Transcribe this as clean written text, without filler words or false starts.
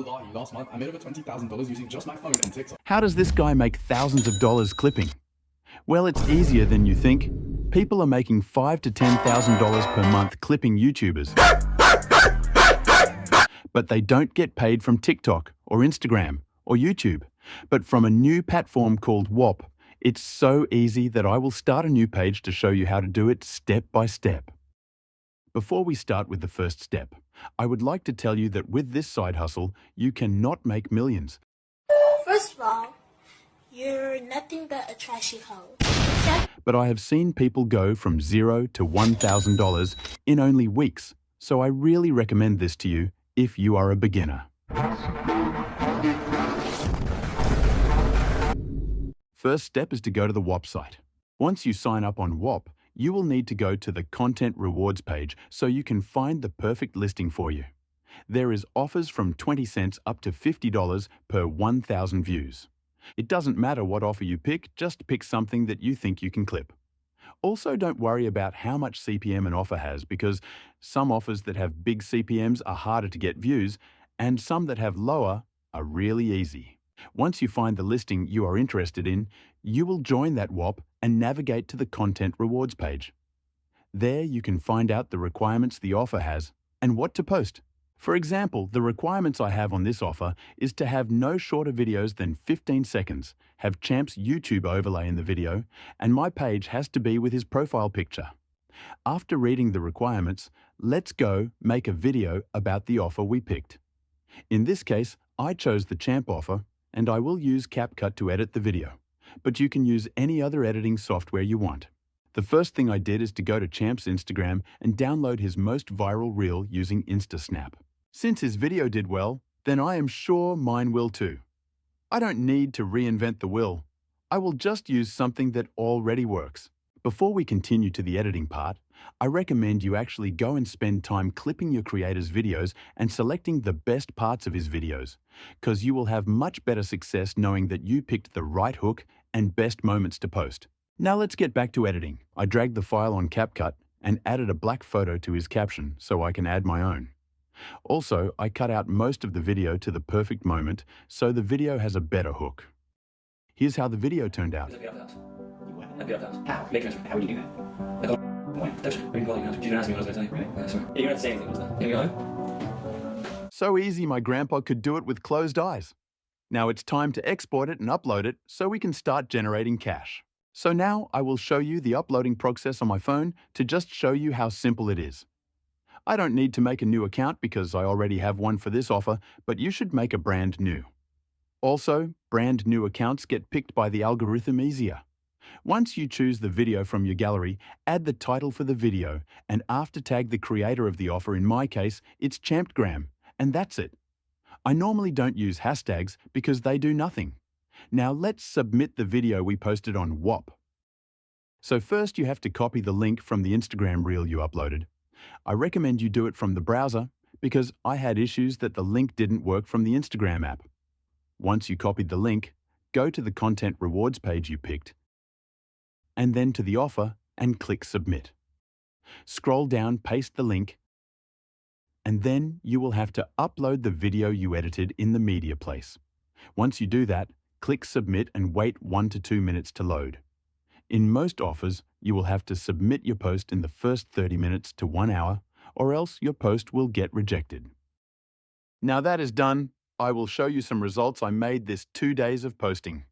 lie, last month I made over $20,000 using just my phone and TikTok. How does this guy make thousands of dollars clipping? Well, it's easier than you think. People are making $5,000 to $10,000 per month clipping YouTubers. But they don't get paid from TikTok or Instagram or YouTube, but from a new platform called Whop. It's so easy that I will start a new page to show you how to do it step by step. Before we start with the first step, I would like to tell you that with this side hustle, you cannot make millions. First of all, you're nothing but a trashy hoe. But I have seen people go from $0 to $1,000 in only weeks, so I really recommend this to you if you are a beginner. First step is to go to the Whop site. Once you sign up on Whop, you will need to go to the Content Rewards page so you can find the perfect listing for you. There is offers from 20 cents up to $50 per 1,000 views. It doesn't matter what offer you pick, just pick something that you think you can clip. Also, don't worry about how much CPM an offer has, because some offers that have big CPMs are harder to get views, and some that have lower are really easy. Once you find the listing you are interested in, you will join that Whop and navigate to the Content Rewards page. There you can find out the requirements the offer has and what to post. For example, the requirements I have on this offer is to have no shorter videos than 15 seconds, have Champ's YouTube overlay in the video, and my page has to be with his profile picture. After reading the requirements, let's go make a video about the offer we picked. In this case, I chose the Champ offer, and I will use CapCut to edit the video, but you can use any other editing software you want. The first thing I did is to go to Champ's Instagram and download his most viral reel using InstaSnap. Since his video did well, then I am sure mine will too. I don't need to reinvent the wheel. I will just use something that already works. Before we continue to the editing part, I recommend you actually go and spend time clipping your creator's videos and selecting the best parts of his videos, because you will have much better success knowing that you picked the right hook and best moments to post. Now let's get back to editing. I dragged the file on CapCut and added a black photo to his caption so I can add my own. Also, I cut out most of the video to the perfect moment so the video has a better hook. Here's how the video turned out. How? How would you do that? Like, you didn't ask me what I was going to tell you. Really? Sorry. Yeah, you don't have to say anything, was that? There you go. So easy my grandpa could do it with closed eyes. Now it's time to export it and upload it so we can start generating cash. So now I will show you the uploading process on my phone to just show you how simple it is. I don't need to make a new account because I already have one for this offer, but you should make a brand new. Also, brand new accounts get picked by the algorithm easier. Once you choose the video from your gallery, add the title for the video and after tag the creator of the offer. In my case, it's Champgram, and that's it. I normally don't use hashtags because they do nothing. Now let's submit the video we posted on Whop. So first you have to copy the link from the Instagram reel you uploaded. I recommend you do it from the browser because I had issues that the link didn't work from the Instagram app. Once you copied the link, go to the Content Rewards page you picked, and then to the offer and click Submit. Scroll down, paste the link, and then you will have to upload the video you edited in the media place. Once you do that, click Submit and wait 1 to 2 minutes to load. In most offers, you will have to submit your post in the first 30 minutes to 1 hour, or else your post will get rejected. Now that is done, I will show you some results I made this 2 days of posting.